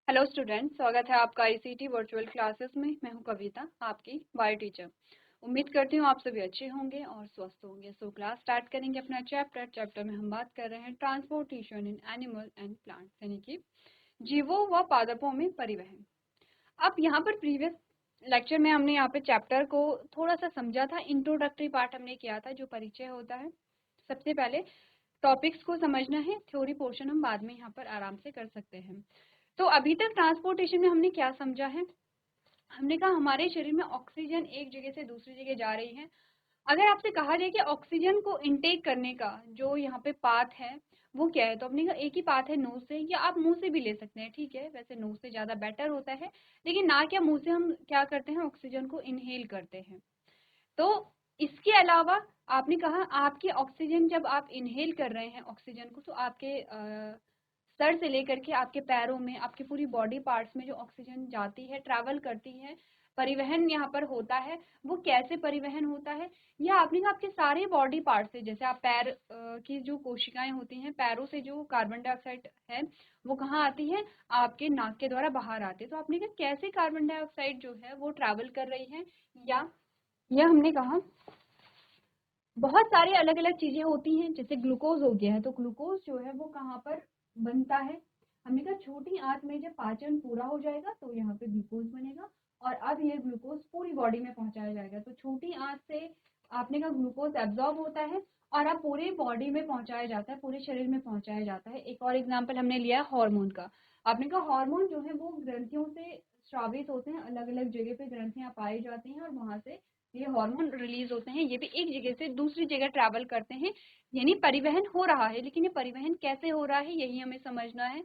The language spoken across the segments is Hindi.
हेलो स्टूडेंट, स्वागत है आपका आईसीटी वर्चुअल क्लासेस में। मैं हूं कविता, आपकी बायो टीचर। उम्मीद करती हूं आप सभी अच्छे होंगे और स्वस्थ होंगे। सो क्लास स्टार्ट करेंगे अपना चैप्टर में हम बात कर रहे हैं transportation in animal and plants, यानी कि जीवों व पादपों में परिवहन। अब यहाँ पर प्रीवियस लेक्चर में हमने यहाँ पे चैप्टर को थोड़ा सा समझा था। इंट्रोडक्टरी पार्ट हमने किया था, जो परिचय होता है। सबसे पहले टॉपिक्स को समझना है, थ्योरी पोर्शन हम बाद में यहाँ पर आराम से कर सकते हैं। तो अभी तक ट्रांसपोर्टेशन में हमने क्या समझा है? हमने कहा हमारे शरीर में ऑक्सीजन एक जगह से दूसरी जगह जा रही है। अगर आपसे कहा जाए कि ऑक्सीजन को इनटेक करने का जो यहाँ पे पाथ है वो क्या है, तो अपने का एक ही पाथ है, नोज से, या आप मुंह से भी ले सकते हैं। ठीक है, वैसे नोज से ज्यादा बेटर होता है, लेकिन ना क्या मुंह से हम क्या करते हैं, ऑक्सीजन को इनहेल करते हैं। तो इसके अलावा आपने कहा आपकी ऑक्सीजन, जब आप इनहेल कर रहे हैं ऑक्सीजन को, तो आपके सर से लेकर के आपके पैरों में, आपके पूरी बॉडी पार्ट्स में जो ऑक्सीजन जाती है, ट्रैवल करती है, परिवहन यहाँ पर होता है। वो कैसे परिवहन होता है, या आपने कहा आपके सारे बॉडी पार्ट से, जैसे आप पैर की जो कोशिकाएं होती हैं, पैरों से जो कार्बन डाइऑक्साइड है वो कहाँ आती है, आपके नाक के द्वारा बाहर आती है। तो आपने कहा कैसे कार्बन डाइऑक्साइड जो है वो ट्रैवल कर रही है, या यह हमने कहा बहुत सारी अलग अलग चीजें होती हैं। जैसे ग्लूकोज हो गया है, तो ग्लूकोज जो है वो कहाँ पर बनता है, हमने कहा छोटी आंत में जब पाचन पूरा हो जाएगा तो यहाँ पे ग्लूकोज बनेगा, और अब ये ग्लूकोज पूरी बॉडी में पहुंचाया जाएगा। तो छोटी आंत से आपने कहा ग्लूकोज एब्जॉर्ब होता है और अब पूरी बॉडी में पहुंचाया जाता है, पूरे शरीर में पहुंचाया जाता है। एक और एग्जाम्पल हमने लिया हार्मोन का। आपने कहा हार्मोन जो है वो ग्रंथियों से स्रावित होते हैं, अलग अलग जगह पे ग्रंथियां पाई जाती हैं और वहां से ये हार्मोन रिलीज होते हैं। ये भी एक जगह से दूसरी जगह ट्रैवल करते हैं, यानी परिवहन हो रहा है। लेकिन ये परिवहन कैसे हो रहा है, यही हमें समझना है।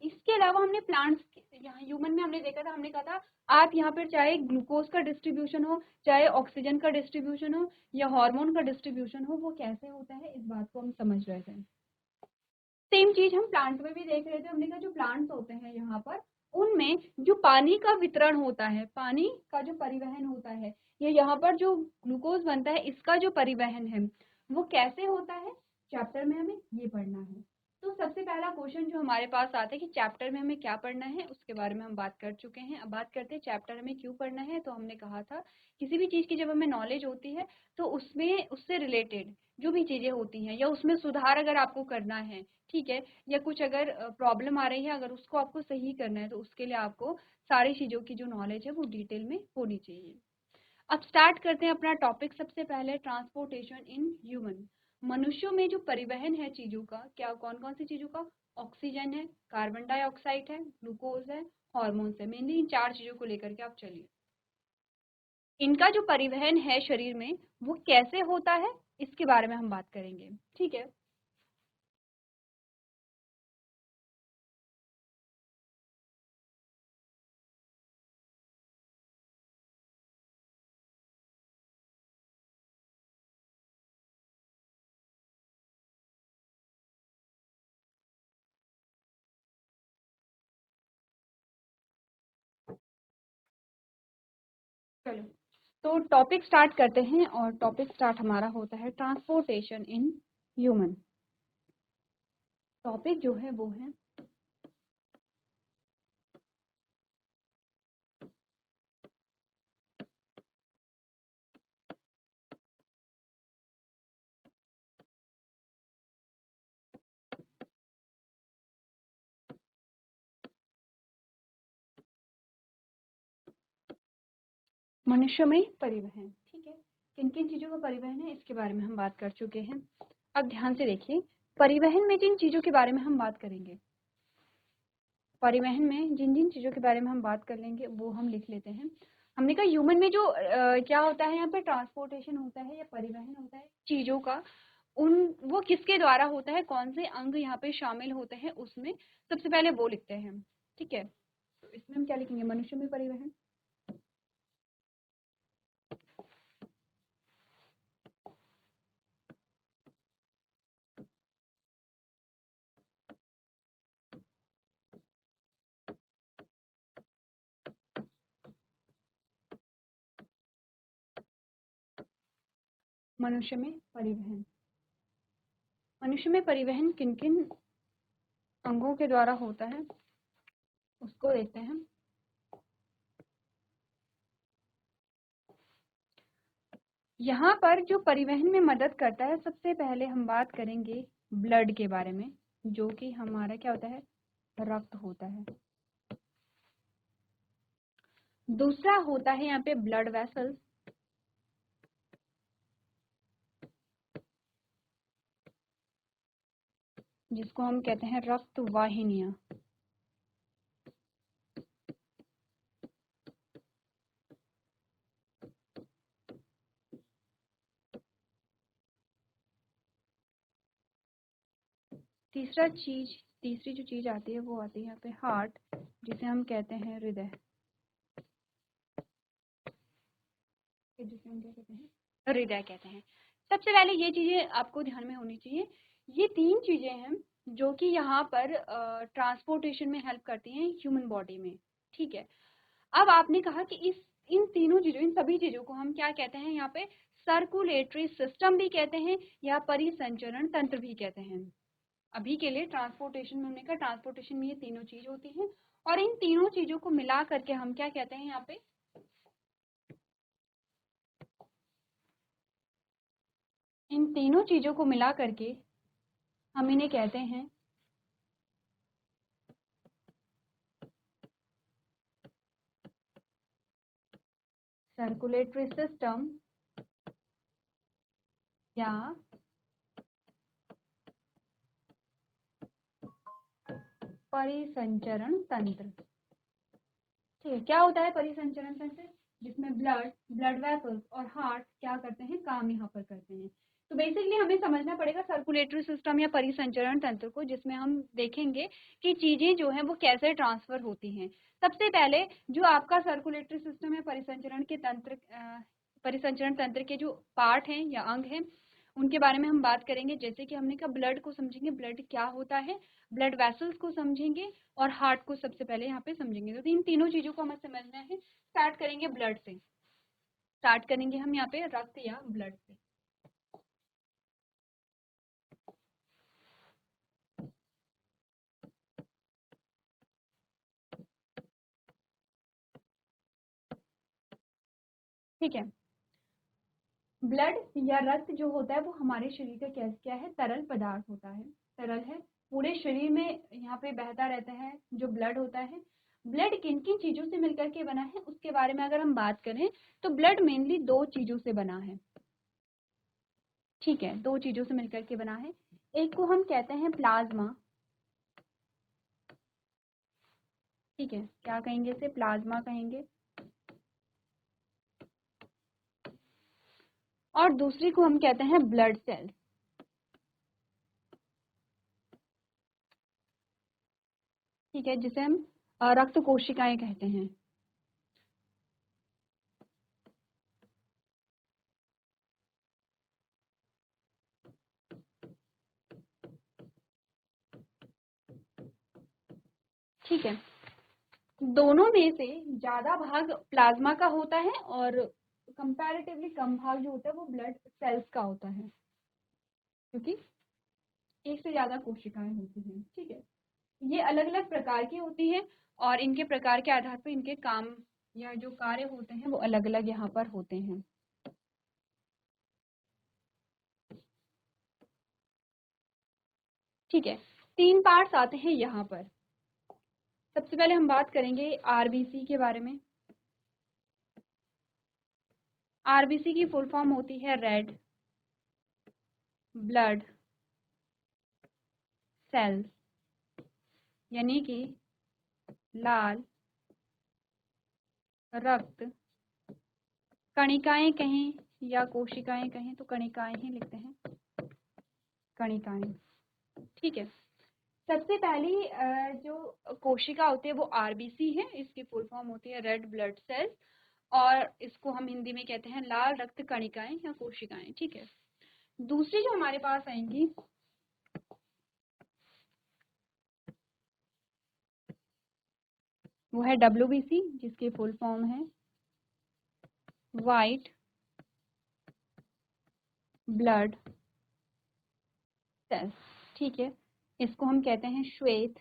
इसके अलावा हमने प्लांट्स, यहाँ ह्यूमन में हमने देखा था, हमने कहा था आप यहाँ पर चाहे ग्लूकोज का डिस्ट्रीब्यूशन हो, चाहे ऑक्सीजन का डिस्ट्रीब्यूशन हो, या हार्मोन का डिस्ट्रीब्यूशन हो, वो कैसे होता है, इस बात को हम समझ रहे थे। सेम चीज हम प्लांट में भी देख रहे थे। हमने कहा जो प्लांट्स होते हैं यहाँ पर, उनमें जो पानी का वितरण होता है, पानी का जो परिवहन होता है, ये यहाँ पर जो ग्लूकोज बनता है, इसका जो परिवहन है वो कैसे होता है, चैप्टर में हमें ये पढ़ना है। तो सबसे पहला क्वेश्चन जो हमारे पास आता है कि चैप्टर में हमें क्या पढ़ना है, उसके बारे में हम बात कर चुके हैं। अब बात करते हैं चैप्टर हमें क्यों पढ़ना है। तो हमने कहा था किसी भी चीज की जब हमें नॉलेज होती है तो उसमें उससे रिलेटेड जो भी चीजें होती हैं, या उसमें सुधार अगर आपको करना है, ठीक है, या कुछ अगर प्रॉब्लम आ रही है, अगर उसको आपको सही करना है, तो उसके लिए आपको सारी चीजों की जो नॉलेज है वो डिटेल में होनी चाहिए। अब स्टार्ट करते हैं अपना टॉपिक। सबसे पहले ट्रांसपोर्टेशन इन ह्यूमन। मनुष्यों में जो परिवहन है चीजों का, क्या कौन कौन सी चीजों का, ऑक्सीजन है, कार्बन डाइऑक्साइड है, ग्लूकोज है, हॉर्मोन्स है। मेनली इन चार चीजों को लेकर के आप चलिए। इनका जो परिवहन है शरीर में वो कैसे होता है, इसके बारे में हम बात करेंगे। ठीक है, चलो तो टॉपिक स्टार्ट करते हैं। और टॉपिक स्टार्ट हमारा होता है ट्रांसपोर्टेशन इन ह्यूमन। टॉपिक जो है वो है मनुष्य में परिवहन। ठीक है, किन किन चीजों का परिवहन है इसके बारे में हम बात कर चुके हैं। अब ध्यान से देखिए, परिवहन में जिन चीजों के बारे में हम बात करेंगे, परिवहन में जिन जिन चीजों के बारे में हम बात कर लेंगे वो हम लिख लेते हैं। हमने कहा ह्यूमन में जो क्या होता है, यहाँ पे ट्रांसपोर्टेशन होता है या परिवहन होता है चीजों का, उन वो किसके द्वारा होता है, कौन से अंग यहाँ पे शामिल होते हैं, उसमें सबसे पहले वो लिखते हैं हम। ठीक है, तो इसमें हम क्या लिखेंगे, मनुष्य में परिवहन। मनुष्य में परिवहन, मनुष्य में परिवहन किन किन अंगों के द्वारा होता है। उसको देखते हैं। यहाँ पर जो परिवहन में मदद करता है, सबसे पहले हम बात करेंगे ब्लड के बारे में, जो कि हमारा क्या होता है, रक्त होता है। दूसरा होता है यहाँ पे ब्लड वेसल्स, जिसको हम कहते हैं रक्त वाहिनियां। तीसरी जो चीज आती है वो आती है यहाँ पे हार्ट, जिसे हम कहते हैं हृदय, जिसे हम क्या कहते हैं, हृदय कहते हैं। सबसे पहले ये चीजें आपको ध्यान में होनी चाहिए। ये 3 चीजें हैं जो कि यहाँ पर ट्रांसपोर्टेशन में हेल्प करती हैं ह्यूमन बॉडी में, ठीक है। अब आपने कहा कि इन तीनों चीजों, इन सभी चीजों को हम क्या कहते हैं, यहाँ पे सर्कुलेटरी सिस्टम भी कहते हैं या परिसंचरण तंत्र भी कहते हैं। अभी के लिए ट्रांसपोर्टेशन में हमने कहा ट्रांसपोर्टेशन में ये तीनों चीज होती हैं, और इन तीनों चीजों को मिला करके हम क्या कहते हैं, यहाँ पे इन तीनों चीजों को मिला करके हम इन्हें कहते हैं सर्कुलेटरी सिस्टम या परिसंचरण तंत्र। ठीक है, क्या होता है परिसंचरण तंत्र, जिसमें ब्लड वेसल्स और हार्ट क्या करते हैं, काम यहाँ पर करते हैं। तो बेसिकली हमें समझना पड़ेगा सर्कुलेटरी सिस्टम या परिसंचरण तंत्र को, जिसमें हम देखेंगे कि चीजें जो हैं वो कैसे ट्रांसफर होती हैं। सबसे पहले जो आपका सर्कुलेटरी सिस्टम है, परिसंचरण तंत्र के जो पार्ट हैं या अंग हैं, उनके बारे में हम बात करेंगे। जैसे कि हमने कहा ब्लड को समझेंगे, ब्लड क्या होता है, ब्लड वेसल्स को समझेंगे, और हार्ट को सबसे पहले यहाँ पे समझेंगे। तो इन तीनों चीजों को हमें समझना है। स्टार्ट करेंगे ब्लड से, स्टार्ट करेंगे हम यहाँ पे रक्त या ब्लड से। ठीक है, ब्लड या रक्त जो होता है वो हमारे शरीर का क्या है, तरल पदार्थ होता है, तरल है, पूरे शरीर में यहाँ पे बहता रहता है जो ब्लड होता है। ब्लड किन किन चीजों से मिलकर के बना है, उसके बारे में अगर हम बात करें तो ब्लड मेनली 2 चीजों से बना है। ठीक है, 2 चीजों से मिलकर के बना है। एक को हम कहते हैं प्लाज्मा, ठीक है, क्या कहेंगे इसे, प्लाज्मा कहेंगे, और दूसरी को हम कहते हैं ब्लड सेल्स। ठीक है, जिसे हम रक्त कोशिकाएं कहते हैं। ठीक है, दोनों में से ज्यादा भाग प्लाज्मा का होता है और कंपैरेटिवली कम भाग जो होता है वो ब्लड सेल्स का होता है, क्योंकि एक से ज्यादा कोशिकाएं होती हैं। ठीक है, ये अलग अलग प्रकार की होती है और इनके प्रकार के आधार पर इनके काम या जो कार्य होते हैं वो अलग अलग यहाँ पर होते हैं। ठीक है, 3 पार्ट्स आते हैं यहाँ पर। सबसे पहले हम बात करेंगे आरबीसी के बारे में। आरबीसी की फुल फॉर्म होती है रेड ब्लड सेल्स, यानी कि लाल रक्त कणिकाएं कहें या कोशिकाएं कहें तो कणिकाएं ही लिखते हैं, कणिकाएं। ठीक है, सबसे पहली जो कोशिका होती है वो आरबीसी है, इसकी फुल फॉर्म होती है रेड ब्लड सेल्स, और इसको हम हिंदी में कहते हैं लाल रक्त कणिकाएं या कोशिकाएं। ठीक है, दूसरी जो हमारे पास आएंगी वो है डब्ल्यूबीसी, जिसकी फुल फॉर्म है वाइट ब्लड सेल्स। ठीक है, इसको हम कहते हैं श्वेत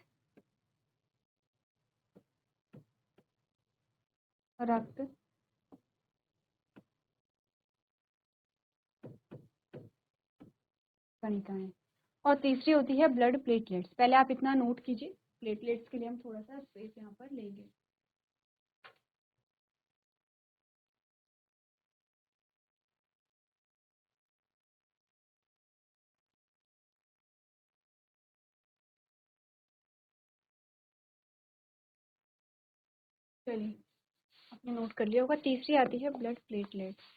रक्त कणिकाएं, और तीसरी होती है ब्लड प्लेटलेट्स। पहले आप इतना नोट कीजिए, प्लेटलेट्स के लिए हम थोड़ा सा स्पेस यहाँ पर लेंगे। चलिए, आपने नोट कर लिया होगा। तीसरी आती है ब्लड प्लेटलेट्स।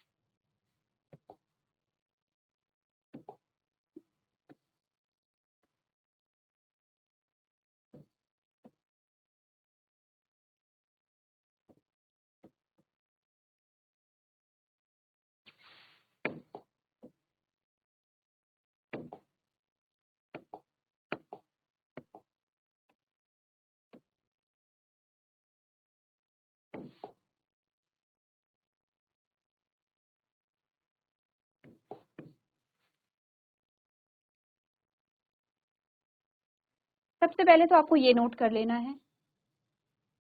सबसे पहले तो आपको ये नोट कर लेना है,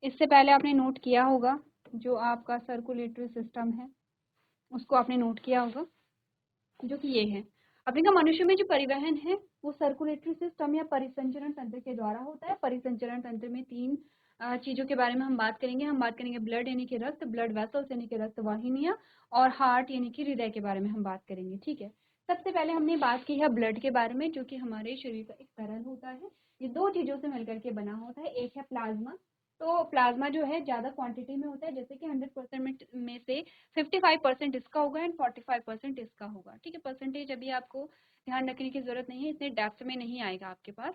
इससे पहले आपने नोट किया होगा जो आपका सर्कुलेटरी सिस्टम है उसको आपने नोट किया होगा, जो कि ये है। आपने कहा मनुष्य में जो परिवहन है वो सर्कुलेटरी सिस्टम या परिसंचरण तंत्र के द्वारा होता है। परिसंचरण तंत्र में तीन चीजों के बारे में हम बात करेंगे। हम बात करेंगे ब्लड यानी कि रक्त, ब्लड वेसल्स यानी कि रक्त वाहिनियां, और हार्ट यानी कि हृदय के बारे में हम बात करेंगे। ठीक है, सबसे पहले हमने बात की है ब्लड के बारे में, जो कि हमारे शरीर का एक तरल होता है। ये दो चीजों से मिलकर के बना होता है। एक है प्लाज्मा, तो प्लाज्मा जो है ज्यादा क्वांटिटी में होता है, जैसे कि 100% में से 55% इसका होगा एंड 45% इसका होगा। ठीक है, परसेंटेज अभी आपको ध्यान रखने की जरूरत नहीं है, इतने डेप्थ में नहीं आएगा आपके पास।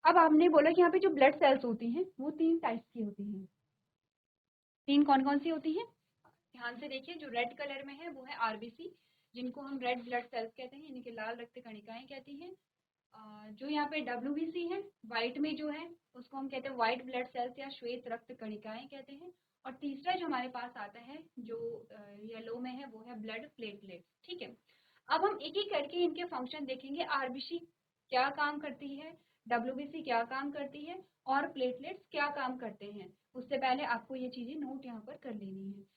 अब आपने बोला कि यहाँ पे जो ब्लड सेल्स होती हैं वो तीन टाइप्स की होती हैं। तीन कौन कौन सी होती हैं, ध्यान से देखिए। जो रेड कलर में है वो है आरबीसी, जिनको हम रेड ब्लड सेल्स कहते हैं, यानी कि लाल रक्त कणिकाएं कहती हैं। जो यहाँ पे डब्ल्यूबीसी है व्हाइट में जो है उसको हम कहते हैं व्हाइट ब्लड सेल्स या श्वेत रक्त कणिकाएं कहते हैं। और तीसरा जो हमारे पास आता है जो येलो में है वो है ब्लड प्लेटलेट्स। ठीक है, अब हम एक एक करके इनके फंक्शन देखेंगे। आरबीसी क्या काम करती है, डब्ल्यूबीसी क्या काम करती है, और प्लेटलेट्स क्या काम करते हैं। उससे पहले आपको ये चीजें नोट यहाँ पर कर लेनी है।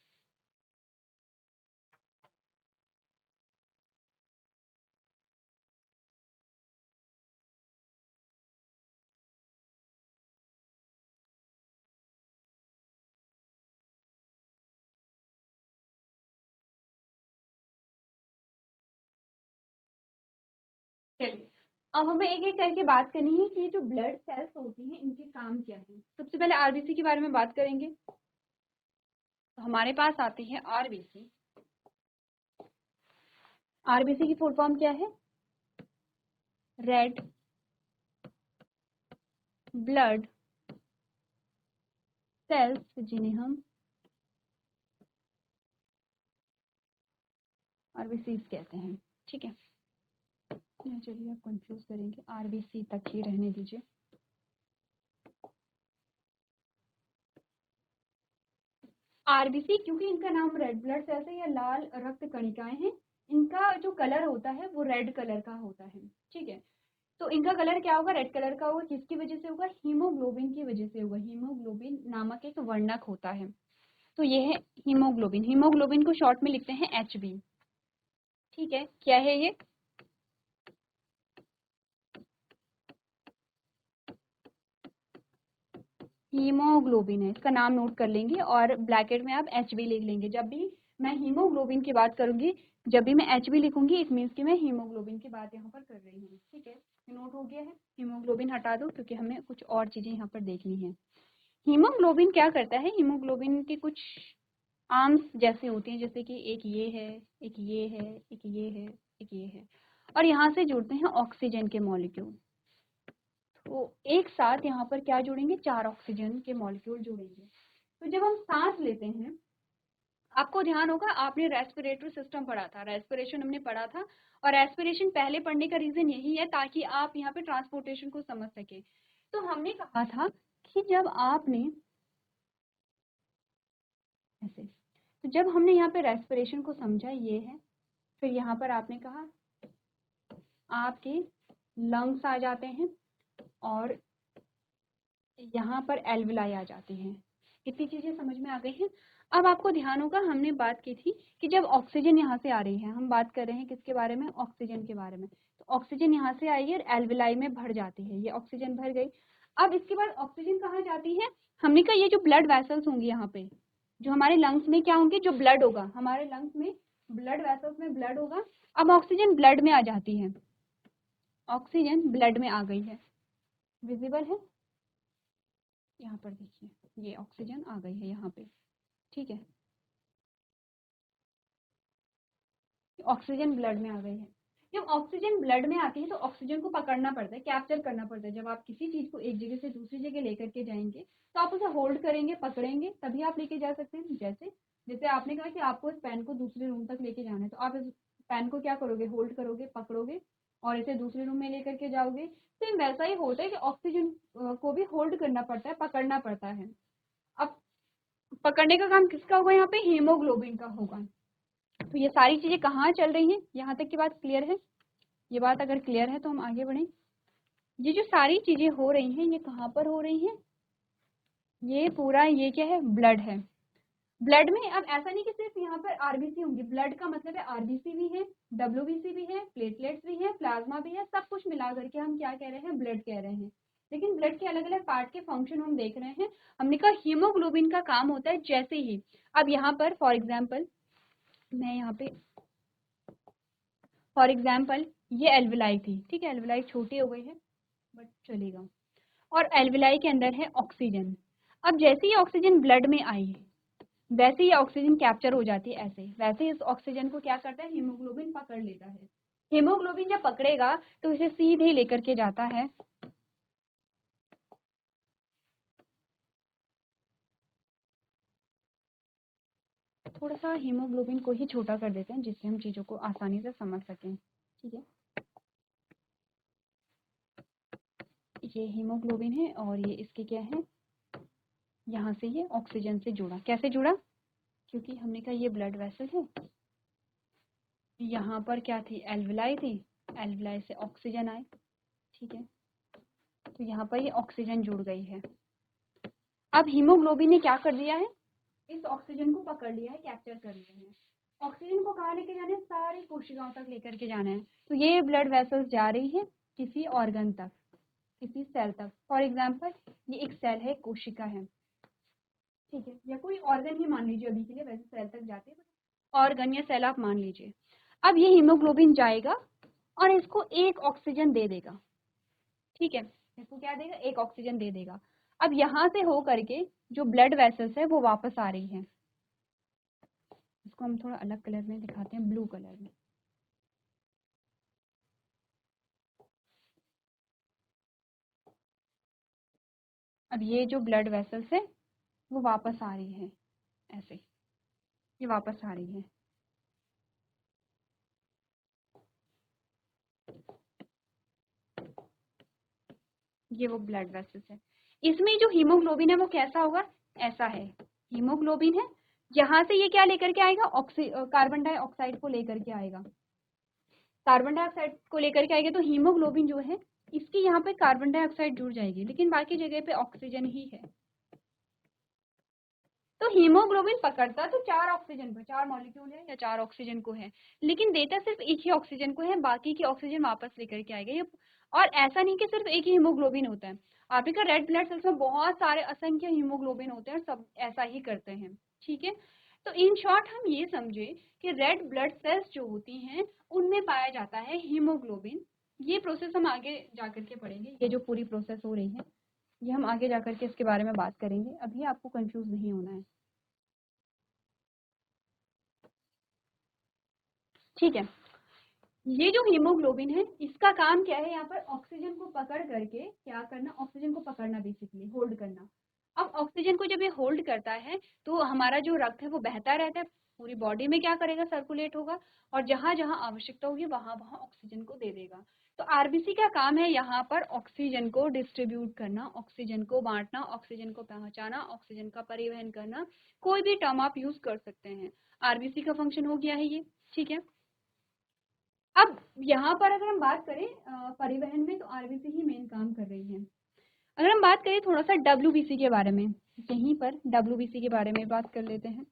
चलिए, अब हमें एक एक करके बात करनी है कि ये जो ब्लड सेल्स होती हैं इनके काम क्या है। सबसे पहले आरबीसी के बारे में बात करेंगे। तो हमारे पास आती है आरबीसी। आरबीसी की फुल फॉर्म क्या है, रेड ब्लड सेल्स, जिन्हें हम आरबीसी कहते हैं। ठीक है, चलिए आप कंफ्यूज करेंगे, आरबीसी तक ही रहने दीजिए। आरबीसी क्योंकि इनका नाम रेड ब्लड सेल्स है या लाल रक्त कणिकाएं हैं, इनका जो कलर होता है वो रेड कलर का होता है। ठीक है, तो इनका कलर क्या होगा, रेड कलर का होगा। किसकी वजह से होगा, हीमोग्लोबिन की वजह से होगा। हीमोग्लोबिन नामक एक वर्णक होता है, तो ये है हीमोग्लोबिन। हीमोग्लोबिन को शॉर्ट में लिखते हैं एचबी। ठीक है, क्या है ये, हीमोग्लोबिन है, इसका नाम नोट कर लेंगे और ब्रैकेट में आप एचबी लिख लेंगे। जब भी मैं हीमोग्लोबिन की बात करूंगी, जब भी मैं एचबी लिखूंगी, इट मीन्स कि मैं हीमोग्लोबिन की बात यहाँ पर कर रही हूँ। ठीक है, नोट हो गया है। हीमोग्लोबिन हटा दो क्योंकि हमें कुछ और चीजें यहाँ पर देखनी है। हीमोग्लोबिन क्या करता है, हीमोग्लोबिन की कुछ आर्म्स जैसे होती हैं, जैसे कि एक ये है, एक ये है, एक ये है, एक ये है, और यहाँ से जुड़ते हैं ऑक्सीजन के मॉलिक्यूल। तो एक साथ यहाँ पर क्या जुड़ेंगे, 4 ऑक्सीजन के मॉलिक्यूल जुड़ेंगे। तो जब हम सांस लेते हैं, आपको ध्यान होगा आपने रेस्पिरेटरी सिस्टम पढ़ा था, रेस्पिरेशन हमने पढ़ा था, और रेस्पिरेशन पहले पढ़ने का रीजन यही है ताकि आप यहाँ पे ट्रांसपोर्टेशन को समझ सके। तो हमने कहा था कि जब आपने ऐसे, तो जब हमने यहाँ पे रेस्पिरेशन को समझा ये है, फिर यहाँ पर आपने कहा आपके लंग्स आ जाते हैं और यहाँ पर एल्विलाई आ जाती हैं। इतनी चीजें समझ में आ गई हैं। अब आपको ध्यान होगा हमने बात की थी कि जब ऑक्सीजन यहाँ से आ रही है, हम बात कर रहे हैं किसके बारे में, ऑक्सीजन के बारे में, तो ऑक्सीजन यहाँ से आई और एल्विलाई में भर जाती है, ये ऑक्सीजन भर गई। अब इसके बाद ऑक्सीजन कहाँ जाती है, हमने कहा ये जो ब्लड वेसल्स होंगी यहाँ पे, जो हमारे लंग्स में क्या होंगे, जो ब्लड होगा हमारे लंग्स में, ब्लड वेसल्स में ब्लड होगा। अब ऑक्सीजन ब्लड में आ जाती है, ऑक्सीजन ब्लड में आ गई है, विजिबल है यहाँ पर, देखिए ये ऑक्सीजन आ गई है यहाँ पे, ठीक है, ऑक्सीजन ब्लड में आ गई है। जब ऑक्सीजन ब्लड में आती है तो ऑक्सीजन को पकड़ना पड़ता है, कैप्चर करना पड़ता है। जब आप किसी चीज को एक जगह से दूसरी जगह लेकर के जाएंगे तो आप उसे होल्ड करेंगे, पकड़ेंगे, तभी आप लेके जा सकते हैं। जैसे जैसे आपने कहा कि आपको इस पेन को दूसरे रूम तक लेके जाना है, तो आप इस पेन को क्या करोगे, होल्ड करोगे, पकड़ोगे और इसे दूसरे रूम में लेकर के जाओगे। सेम वैसा ही होता है कि ऑक्सीजन को भी होल्ड करना पड़ता है, पकड़ना पड़ता है। अब पकड़ने का काम किसका होगा, यहाँ पे हीमोग्लोबिन का होगा। तो ये सारी चीजें कहाँ चल रही हैं, यहाँ तक की बात क्लियर है। ये बात अगर क्लियर है तो हम आगे बढ़ें। ये जो सारी चीजें हो रही हैं ये कहाँ पर हो रही हैं, ये पूरा ये क्या है, ब्लड है। ब्लड में अब ऐसा नहीं कि सिर्फ यहाँ पर आरबीसी होंगी, ब्लड का मतलब है आरबीसी भी है, डब्ल्यूबीसी भी है, प्लेटलेट्स भी है, प्लाज्मा भी है, सब कुछ मिला करके हम क्या कह रहे हैं, ब्लड कह रहे हैं। लेकिन ब्लड के अलग अलग पार्ट के फंक्शन हम देख रहे हैं। हमने कहा हीमोग्लोबिन का काम होता है जैसे ही, अब यहाँ पर फॉर एग्जाम्पल मैं यहाँ पे फॉर एग्जाम्पल ये एल्विलाई थी, ठीक है, एल्विलाई छोटी हो गई है बट चलेगा, और एल्विलाई के अंदर है ऑक्सीजन। अब जैसे ही ऑक्सीजन ब्लड में आई वैसे ही ऑक्सीजन कैप्चर हो जाती है, ऐसे वैसे ही इस ऑक्सीजन को क्या करता है, हीमोग्लोबिन पकड़ लेता है। हीमोग्लोबिन जब पकड़ेगा तो इसे सीधे लेकर के जाता है, थोड़ा सा हीमोग्लोबिन को ही छोटा कर देते हैं जिससे हम चीजों को आसानी से समझ सकें, ठीक है। ये हीमोग्लोबिन है और ये इसके क्या है, यहाँ से ये ऑक्सीजन से जुड़ा, कैसे जुड़ा, क्योंकि हमने कहा ये ब्लड वेसल है, यहाँ पर क्या थी, एल्विलाई थी, एल्विलाई से ऑक्सीजन आए, ठीक है, तो यहाँ पर ये ऑक्सीजन जुड़ गई है। अब हीमोग्लोबिन ने क्या कर दिया है, इस ऑक्सीजन को पकड़ लिया है, कैप्चर कर लिया है। ऑक्सीजन को कहाँ लेके जाना है, सारी कोशिकाओं तक लेकर के जाना है। तो ये ब्लड वेसल्स जा रही है किसी ऑर्गन तक, किसी सेल तक। फॉर एग्जाम्पल ये एक सेल है, कोशिका है, ठीक है, या कोई ऑर्गन ही मान लीजिए अभी के लिए, वैसे सेल तक जाते हैं, ऑर्गन या सेल आप मान लीजिए। अब ये हीमोग्लोबिन जाएगा और इसको एक ऑक्सीजन दे देगा, ठीक है, इसको क्या देगा, एक ऑक्सीजन दे देगा। अब यहाँ से हो करके जो ब्लड वेसल्स है वो वापस आ रही है, इसको हम थोड़ा अलग कलर में दिखाते हैं, ब्लू कलर में। अब ये जो ब्लड वेसल्स है वो वापस आ रही है, ऐसे ये वापस आ रही है। ये वो ब्लड वेसल्स है। इसमें जो हीमोग्लोबिन है वो कैसा होगा, ऐसा है, हीमोग्लोबिन है, यहाँ से ये क्या लेकर के आएगा, कार्बन डाइऑक्साइड को लेकर के आएगा, कार्बन डाइऑक्साइड को लेकर के आएगा। तो हीमोग्लोबिन जो है इसकी यहाँ पे कार्बन डाइऑक्साइड जुड़ जाएगी, लेकिन बाकी जगह पे ऑक्सीजन ही है। तो हीमोग्लोबिन पकड़ता तो चार ऑक्सीजन को, चार मॉलिक्यूल है या चार ऑक्सीजन को है, लेकिन देता सिर्फ एक ही ऑक्सीजन को है, बाकी की ऑक्सीजन वापस लेकर के आएगा। ये और ऐसा नहीं कि सिर्फ एक ही हीमोग्लोबिन होता है, आपने कहा रेड ब्लड सेल्स में बहुत सारे असंख्य हीमोग्लोबिन होते हैं, सब ऐसा ही करते हैं, ठीक है। तो इन शॉर्ट हम ये समझे कि रेड ब्लड सेल्स जो होती हैं उनमें पाया जाता है हीमोग्लोबिन। ये प्रोसेस हम आगे जाकर के पढ़ेंगे, ये जो पूरी प्रोसेस हो रही है ये हम आगे जाकर के इसके बारे में बात करेंगे, अभी आपको कंफ्यूज नहीं होना है, ठीक है। ये जो हीमोग्लोबिन है इसका काम क्या है, यहाँ पर ऑक्सीजन को पकड़ करके क्या करना, ऑक्सीजन को पकड़ना, बेसिकली होल्ड करना। अब ऑक्सीजन को जब ये होल्ड करता है तो हमारा जो रक्त है वो बहता रहता है, पूरी बॉडी में क्या करेगा, सर्कुलेट होगा, और जहां जहां आवश्यकता होगी वहां वहां ऑक्सीजन को दे देगा। तो आरबीसी का काम है यहाँ पर ऑक्सीजन को डिस्ट्रीब्यूट करना, ऑक्सीजन को बांटना, ऑक्सीजन को पहुंचाना, ऑक्सीजन का परिवहन करना, कोई भी टर्म आप यूज कर सकते हैं, आरबीसी का फंक्शन हो गया है ये, ठीक है। अब यहाँ पर अगर हम बात करें परिवहन में, तो आरबीसी ही मेन काम कर रही है। अगर हम बात करें थोड़ा सा WBC के बारे में, यहीं पर WBC के बारे में बात कर लेते हैं।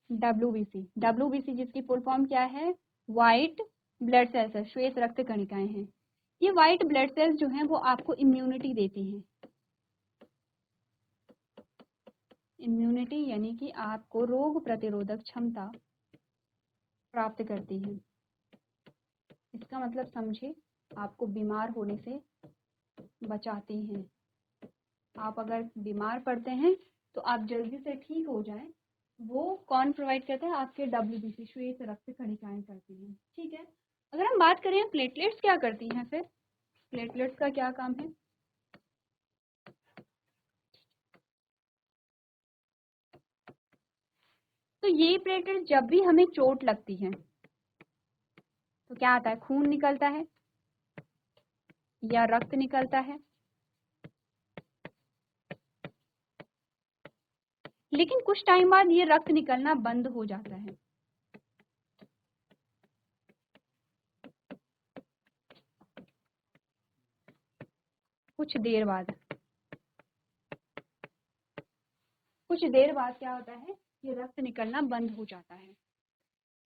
WBC जिसकी फुल फॉर्म क्या है? व्हाइट ब्लड सेल्स है, श्वेत रक्त कणिकाएं हैं। ये व्हाइट ब्लड सेल्स जो हैं वो आपको इम्यूनिटी देती हैं। इम्यूनिटी यानी कि आपको रोग प्रतिरोधक क्षमता प्राप्त करती हैं। इसका मतलब समझे, आपको बीमार होने से बचाती हैं। आप अगर बीमार पड़ते हैं तो आप जल्दी से ठीक हो जाएं, वो कौन प्रोवाइड करता है? आपके WBC श्वेत रक्त कणिकाएं करती हैं। ठीक है, अगर हम बात करें प्लेटलेट्स क्या करती हैं, फिर प्लेटलेट्स का क्या काम है? तो ये प्लेटलेट्स जब भी हमें चोट लगती है तो क्या आता है? खून निकलता है या रक्त निकलता है। लेकिन कुछ टाइम बाद ये रक्त निकलना बंद हो जाता है। कुछ देर बाद क्या होता है? ये रक्त निकलना बंद हो जाता है।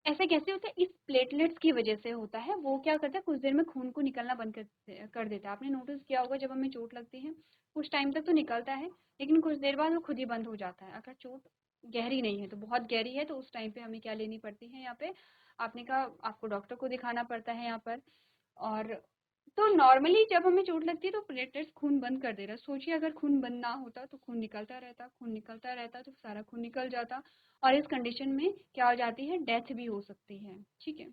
ऐसे कैसे होता है? इस प्लेटलेट्स की वजह से होता है। वो क्या करता है? कुछ देर में खून को निकलना बंद कर देता है। आपने नोटिस किया होगा, जब हमें चोट लगती है कुछ टाइम तक तो निकलता है, लेकिन कुछ देर बाद वो खुद ही बंद हो जाता है। अगर चोट गहरी नहीं है तो, बहुत गहरी है तो उस टाइम पे हमें क्या लेनी पड़ती है? यहाँ पे आपने कहा आपको डॉक्टर को दिखाना पड़ता है यहाँ पर। और तो नॉर्मली जब हमें चोट लगती है तो प्लेटलेट्स खून बंद कर दे रहा है। सोचिए अगर खून बंद ना होता तो खून निकलता रहता तो सारा खून निकल जाता, और इस कंडीशन में क्या हो जाती है? डेथ भी हो सकती है। ठीक है,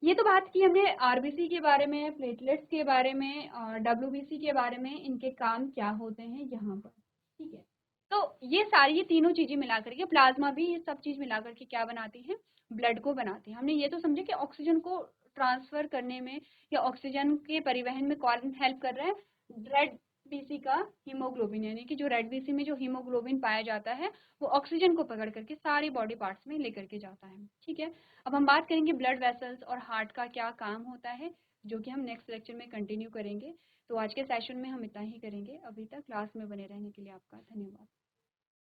ये तो बात की हमने RBC के बारे में, प्लेटलेट्स के बारे में और WBC के बारे में, इनके काम क्या होते हैं यहाँ पर। ठीक है, तो ये सारी, ये तीनों चीजें मिला करके, प्लाज्मा भी, ये सब चीज मिला करके क्या बनाती है? ब्लड को बनाती है। हमने ये तो समझे कि ऑक्सीजन को ट्रांसफर करने में या ऑक्सीजन के परिवहन में कौन हेल्प कर रहा है? रेड बीसी का हीमोग्लोबिन, यानी कि जो रेड बीसी में जो हीमोग्लोबिन पाया जाता है वो ऑक्सीजन को पकड़ करके सारी बॉडी पार्ट्स में लेकर के जाता है। ठीक है, अब हम बात करेंगे ब्लड वेसल्स और हार्ट का क्या काम होता है, जो कि हम नेक्स्ट लेक्चर में कंटिन्यू करेंगे। तो आज के सेशन में हम इतना ही करेंगे। अभी तक क्लास में बने रहने के लिए आपका धन्यवाद।